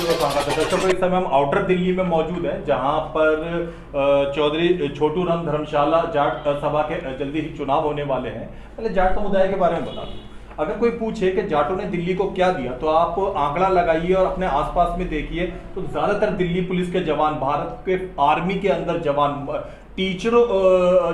दर्शकों, इस समय हम आउटर दिल्ली में मौजूद हैं, जहां पर चौधरी छोटू राम धर्मशाला जाट सभा के जल्दी ही चुनाव होने वाले हैं। पहले जाट समुदाय के बारे में बता दूं, अगर कोई पूछे कि जाटों ने दिल्ली को क्या दिया, तो आप आंकड़ा लगाइए और अपने आसपास में देखिए तो ज्यादातर दिल्ली पुलिस के जवान, भारत के आर्मी के अंदर जवान, टीचरों,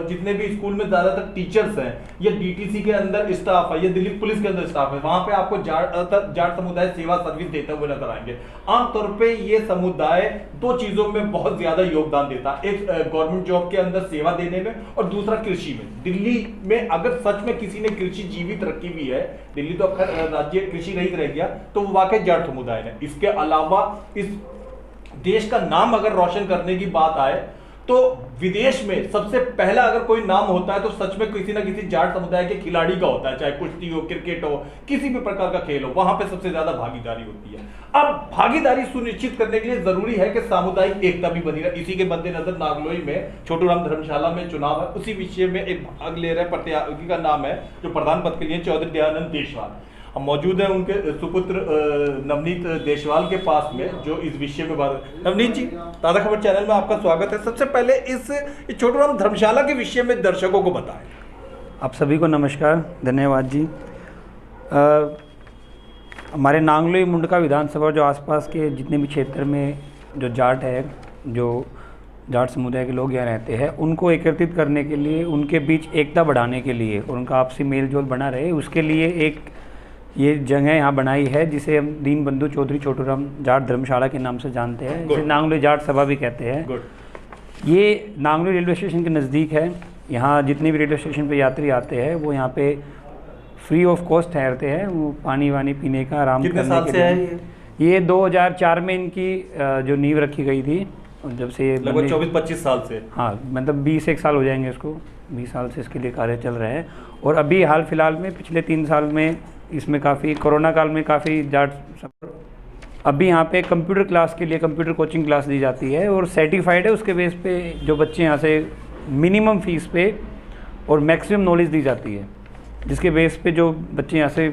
जितने भी स्कूल में ज्यादातर टीचर्स हैं, ये डीटीसी के अंदर स्टाफ है, ये दिल्ली पुलिस के अंदर स्टाफ है, वहां पे आपको जाट समुदाय सेवा सर्विस देते हुए नजर आएंगे। आमतौर पे ये समुदाय दो चीजों में बहुत ज्यादा योगदान देता है, एक गवर्नमेंट जॉब के अंदर सेवा देने में और दूसरा कृषि में। दिल्ली में अगर सच में किसी ने कृषि जीवित रखी हुई है, दिल्ली तो अक्सर राज्य कृषि रहित रह गया, तो वो वाकई जाट समुदाय है। इसके अलावा इस देश का नाम अगर रोशन करने की बात आए तो विदेश में सबसे पहला अगर कोई नाम होता है तो सच में किसी ना किसी जाट समुदाय के खिलाड़ी का होता है, चाहे कुश्ती हो, क्रिकेट हो, किसी भी प्रकार का खेल हो, वहां पे सबसे ज्यादा भागीदारी होती है। अब भागीदारी सुनिश्चित करने के लिए जरूरी है कि सामुदायिक एकता भी बनी रहे। इसी के मद्देनजर नागलोई में छोटू राम धर्मशाला में चुनाव है, उसी विषय में एक भाग ले रहे प्रतियोगी का नाम है जो प्रधान पद के लिए चौधरी दयानंद देशवाल। हम मौजूद हैं उनके सुपुत्र नवनीत देशवाल के पास में, जो इस विषय में बात। नवनीत जी, ताज़ा खबर चैनल में आपका स्वागत है। सबसे पहले इस छोटू राम धर्मशाला के विषय में दर्शकों को बताएं। आप सभी को नमस्कार, धन्यवाद जी। हमारे नांगलोई मुंडका विधानसभा जो आसपास के जितने भी क्षेत्र में जो जाट है, जो जाट समुदाय के लोग यहाँ रहते हैं, उनको एकत्रित करने के लिए, उनके बीच एकता बढ़ाने के लिए और उनका आपसी मेल जोल बना रहे, उसके लिए एक ये जगह यहाँ बनाई है जिसे हम दीनबंधु चौधरी छोटू राम जाट धर्मशाला के नाम से जानते हैं, जिसे नांगलोई जाट सभा भी कहते हैं। ये नांगलोई रेलवे स्टेशन के नज़दीक है। यहाँ जितने भी रेलवे स्टेशन पे यात्री आते हैं वो यहाँ पे फ्री ऑफ कॉस्ट ठहरते हैं, वो पानी वानी पीने का, आराम करने के लिए। है ये 2004 में इनकी जो नींव रखी गई थी, जब से लगभग 24-25 साल से, हाँ मतलब 21 साल हो जाएंगे इसको, 20 साल से इसके लिए कार्य चल रहे हैं। और अभी हाल फिलहाल में पिछले 3 साल में इसमें काफ़ी कोरोना काल में काफ़ी जाट अभी यहाँ पे कंप्यूटर क्लास के लिए कंप्यूटर कोचिंग क्लास दी जाती है और सर्टिफाइड है। उसके बेस पे जो बच्चे यहाँ से मिनिमम फीस पे और मैक्सिमम नॉलेज दी जाती है, जिसके बेस पे जो बच्चे यहाँ से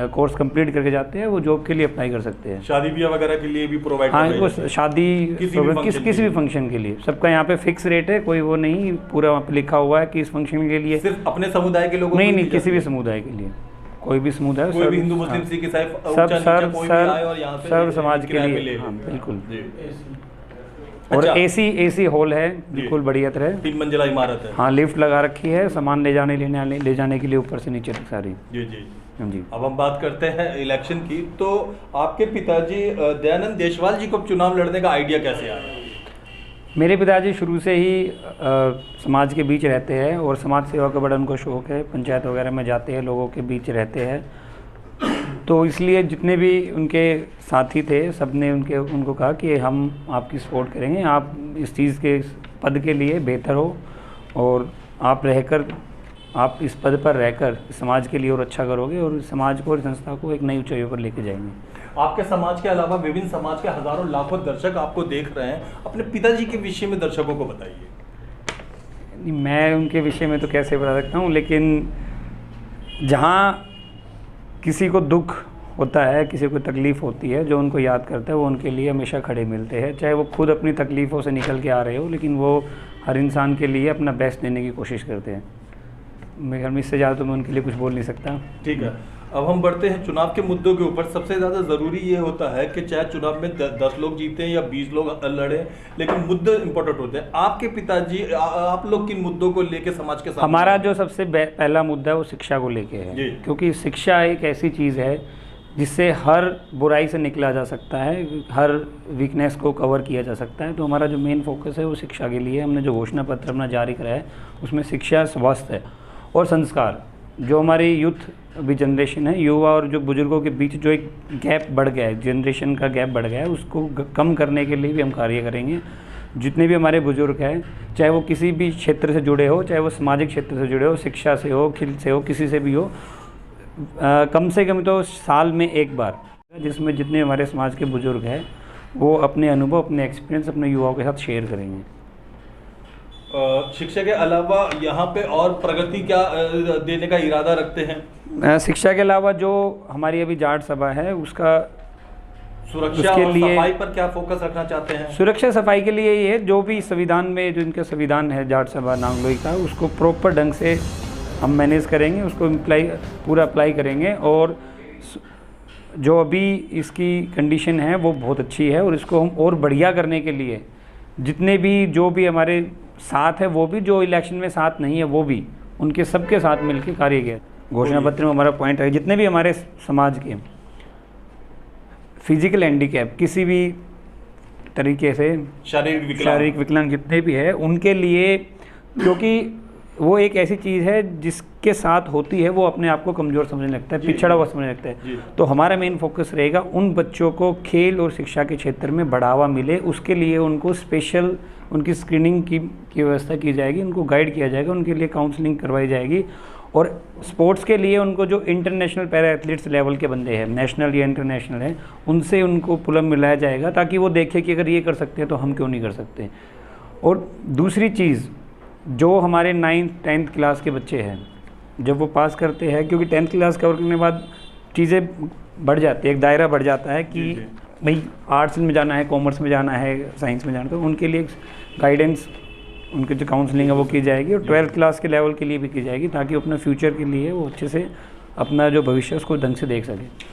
कोर्स कंप्लीट करके जाते हैं वो जॉब के लिए अप्लाई कर सकते हैं। शादी ब्याह वगैरह के लिए भी प्रोवाइड, हाँ वो शादी किसी भी फंक्शन के लिए सबका यहाँ पे फिक्स रेट है, कोई वो नहीं पूरा वहाँ पे लिखा हुआ है कि इस फंक्शन के लिए सिर्फ अपने समुदाय के लोगों नहीं, किसी भी समुदाय के लिए, कोई भी समुदाय, कोई भी हिंदू मुस्लिम सिख ईसाई सर्व समाज के लिए, हाँ बिल्कुल। और एसी हॉल है, बिल्कुल बढ़िया तरह, 3 मंजिला इमारत है। हाँ लिफ्ट लगा रखी है, सामान ले जाने के लिए ऊपर से नीचे तक सारी। जी जी जी। अब हम बात करते हैं इलेक्शन की। तो आपके पिताजी दयानंद देशवाल जी को चुनाव लड़ने का आइडिया कैसे आया? मेरे पिताजी शुरू से ही समाज के बीच रहते हैं और समाज सेवा का बड़ा उनको शौक़ है, पंचायत वगैरह में जाते हैं, लोगों के बीच रहते हैं। तो इसलिए जितने भी उनके साथी थे सब ने उनको कहा कि हम आपकी सपोर्ट करेंगे, आप इस चीज़ के पद के लिए बेहतर हो और आप इस पद पर रहकर समाज के लिए और अच्छा करोगे और समाज को और संस्था को एक नई ऊंचाइयों पर लेके जाएंगे। आपके समाज के अलावा विभिन्न समाज के हजारों लाखों दर्शक आपको देख रहे हैं, अपने पिताजी के विषय में दर्शकों को बताइए। मैं उनके विषय में तो कैसे बता सकता हूँ, लेकिन जहाँ किसी को दुख होता है, किसी को तकलीफ़ होती है, जो उनको याद करता है वो उनके लिए हमेशा खड़े मिलते हैं, चाहे वो खुद अपनी तकलीफ़ों से निकल के आ रहे हो, लेकिन वो हर इंसान के लिए अपना बेस्ट देने की कोशिश करते हैं। मेरे ख्याल में इससे ज़्यादा तो मैं उनके लिए कुछ बोल नहीं सकता। ठीक है, अब हम बढ़ते हैं चुनाव के मुद्दों के ऊपर। सबसे ज़्यादा ज़रूरी ये होता है कि चाहे चुनाव में 10 लोग जीते या 20 लोग लड़े, लेकिन मुद्दे इंपॉर्टेंट होते हैं। आपके पिताजी, आप लोग किन मुद्दों को लेके समाज के सामने? हमारा जो सबसे पहला मुद्दा है वो शिक्षा को लेके है, क्योंकि शिक्षा एक ऐसी चीज़ है जिससे हर बुराई से निकला जा सकता है, हर वीकनेस को कवर किया जा सकता है। तो हमारा जो मेन फोकस है वो शिक्षा के लिए। हमने जो घोषणा पत्र अपना जारी कराया है उसमें शिक्षा, स्वास्थ्य और संस्कार, जो हमारी यूथ अभी जनरेशन है, युवा और जो बुजुर्गों के बीच जो एक गैप बढ़ गया है, जनरेशन का गैप बढ़ गया है, उसको कम करने के लिए भी हम कार्य करेंगे। जितने भी हमारे बुजुर्ग हैं, चाहे वो किसी भी क्षेत्र से जुड़े हो, चाहे वो सामाजिक क्षेत्र से जुड़े हो, शिक्षा से हो, खेल से हो, किसी से भी हो, कम से कम तो साल में एक बार, जिसमें जितने हमारे समाज के बुजुर्ग हैं वो अपने अनुभव, अपने एक्सपीरियंस अपने युवाओं के साथ शेयर करेंगे। शिक्षा के अलावा यहाँ पे और प्रगति क्या देने का इरादा रखते हैं? शिक्षा के अलावा जो हमारी अभी जाट सभा है उसका सुरक्षा उसके और लिए सफाई पर क्या फोकस रखना चाहते हैं? सुरक्षा सफाई के लिए ये जो भी संविधान में जो इनका संविधान है जाट सभा नांगलोई का, उसको प्रॉपर ढंग से हम मैनेज करेंगे, उसको पूरा अप्लाई करेंगे। और जो अभी इसकी कंडीशन है वो बहुत अच्छी है, और इसको हम और बढ़िया करने के लिए जितने भी जो भी हमारे साथ है, वो भी जो इलेक्शन में साथ नहीं है वो भी, उनके सबके साथ मिलकर कार्य किया। घोषणा पत्र में हमारा पॉइंट है जितने भी हमारे समाज के फिजिकल हैंडीकैप किसी भी तरीके से शारीरिक विकलांग जितने भी है उनके लिए, क्योंकि वो एक ऐसी चीज़ है जिसके साथ होती है वो अपने आप को कमज़ोर समझने लगता है, पिछड़ा हुआ समझने लगता है। तो हमारा मेन फोकस रहेगा उन बच्चों को खेल और शिक्षा के क्षेत्र में बढ़ावा मिले, उसके लिए उनको स्पेशल उनकी स्क्रीनिंग की व्यवस्था की जाएगी, उनको गाइड किया जाएगा, उनके लिए काउंसलिंग करवाई जाएगी। और स्पोर्ट्स के लिए उनको जो इंटरनेशनल पैरा एथलीट्स लेवल के बंदे हैं, नेशनल या इंटरनेशनल हैं, उनसे उनको पुलअप मिलाया जाएगा, ताकि वो देखें कि अगर ये कर सकते हैं तो हम क्यों नहीं कर सकते। और दूसरी चीज़, जो हमारे 9th 10th क्लास के बच्चे हैं, जब वो पास करते हैं, क्योंकि 10th क्लास कवर करने के बाद चीज़ें बढ़ जाती है, एक दायरा बढ़ जाता है कि भाई आर्ट्स में जाना है, कॉमर्स में जाना है, साइंस में जाना है, तो उनके लिए गाइडेंस, उनकी जो काउंसलिंग है वो की जाएगी, और 12th क्लास के लेवल के लिए भी की जाएगी, ताकि अपने फ्यूचर के लिए वो अच्छे से अपना जो भविष्य उसको ढंग से देख सके।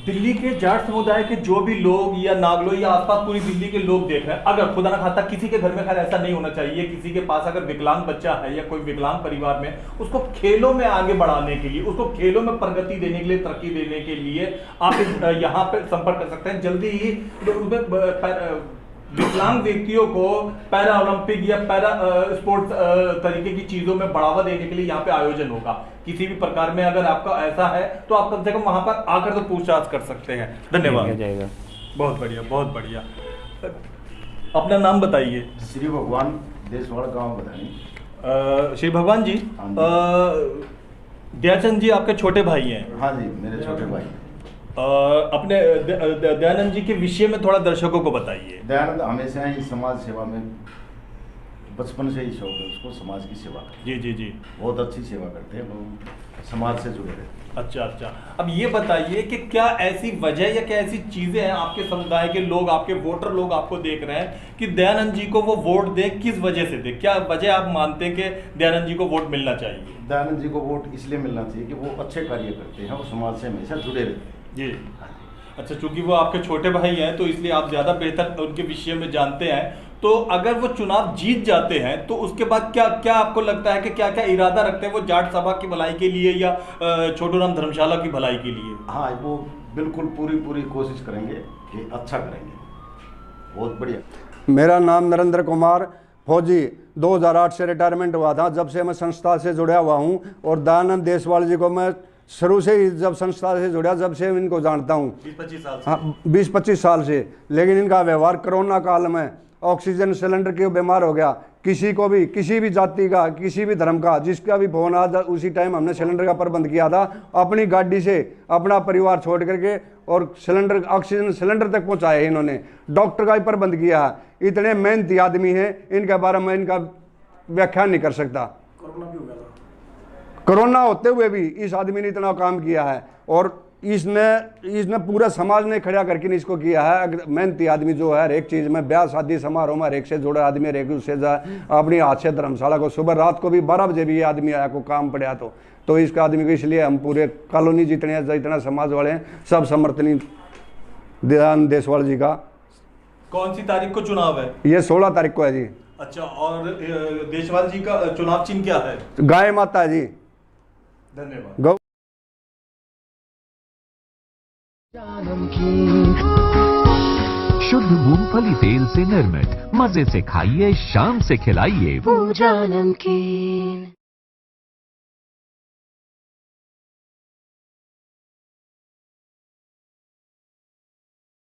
दिल्ली के जाट समुदाय के जो भी लोग या नागलोई या आसपास पूरी दिल्ली के लोग देख रहे हैं, अगर खुदा ना खास्ता किसी के घर में, खैर ऐसा नहीं होना चाहिए, किसी के पास अगर विकलांग बच्चा है या कोई विकलांग परिवार में, उसको खेलों में आगे बढ़ाने के लिए, उसको खेलों में प्रगति देने के लिए, तरक्की देने के लिए आप यहाँ पे संपर्क कर सकते हैं। जल्दी ही विकलांग व्यक्तियों को पैरा ओलंपिक या पैरा स्पोर्ट्स तरीके की चीजों में बढ़ावा देने के लिए यहाँ पे आयोजन होगा। किसी भी प्रकार में अगर आपका ऐसा है तो आप कम से कम वहां पर आकर तो पूछताछ कर सकते हैं। धन्यवाद। जाएगा। बहुत बढ़िया, बहुत बढ़िया। अपना नाम बताइए। श्री भगवान देशवाड़ गांव बताइए। श्री भगवान जी, दयाचंद जी आपके छोटे भाई हैं? हाँ जी, मेरे छोटे भाई। अपने दयानंद जी के विषय में थोड़ा दर्शकों को बताइए। दयानंद हमेशा ही समाज सेवा में, बचपन से ही शौक है उसको समाज की सेवा। जी जी जी, बहुत अच्छी सेवा करते हैं, वो समाज से जुड़े रहते हैं। अच्छा अच्छा। अब ये बताइए कि क्या ऐसी वजह या क्या ऐसी चीजें हैं, आपके समुदाय के लोग, आपके वोटर लोग आपको देख रहे हैं कि दयानंद जी को वो वोट दें, किस वजह से दें? क्या वजह आप मानते हैं कि दयानंद जी को वोट मिलना चाहिए? दयानंद जी को वोट इसलिए मिलना चाहिए कि वो अच्छे कार्य करते हैं, वो समाज से हमेशा जुड़े रहते हैं। जी अच्छा, चूंकि वो आपके छोटे भाई हैं तो इसलिए आप ज़्यादा बेहतर उनके विषय में जानते हैं। तो अगर वो चुनाव जीत जाते हैं तो उसके बाद क्या क्या आपको लगता है कि क्या क्या इरादा रखते हैं वो जाट सभा की भलाई के लिए या छोटूराम धर्मशाला की भलाई के लिए? हाँ, वो बिल्कुल पूरी कोशिश करेंगे कि अच्छा करेंगे। बहुत बढ़िया। मेरा नाम नरेंद्र कुमार फौजी, 2008 से रिटायरमेंट हुआ था। जब से मैं संस्था से जुड़ा हुआ हूँ, और दयानंद देशवाल जी को मैं शुरू से ही जब संस्था से जुड़ा, जब से इनको जानता हूँ 20-25 साल से। हाँ, 20-25 साल से। लेकिन इनका व्यवहार कोरोना काल में ऑक्सीजन सिलेंडर के बीमार हो गया, किसी को भी, किसी भी जाति का, किसी भी धर्म का, जिसका भी फोन आ, उसी टाइम हमने सिलेंडर का प्रबंध किया था। अपनी गाड़ी से अपना परिवार छोड़ करके और सिलेंडर, ऑक्सीजन सिलेंडर तक पहुँचाए इन्होंने। डॉक्टर का भी प्रबंध किया है। इतने मेहनती आदमी हैं, इनके बारे में इनका व्याख्यान नहीं कर सकता। कोरोना होते हुए भी इस आदमी ने इतना काम किया है, और इसने पूरा समाज ने खड़ा करके इसको किया है। मेहनती आदमी जो है, हर एक चीज़ में, ब्याह शादी समारोह में हर एक से जुड़ा आदमी, हर एक उससे अपनी हाथ से धर्मशाला को सुबह रात को भी 12 बजे भी ये आदमी आया को काम पड़ा तो इसका आदमी को, इसलिए हम पूरे कॉलोनी जितना समाज वाले हैं सब समर्थनी दयानंद देशवाल जी का। कौन सी तारीख को चुनाव है? ये 16 तारीख को है जी। अच्छा, और देशवाल जी का चुनाव चिन्ह क्या है? गाय माता जी। धन्यवाद। गौ शुद्ध मूंगफली तेल से निर्मित, मजे से खाइए, शाम से खिलाइए। पूजा नमकीन।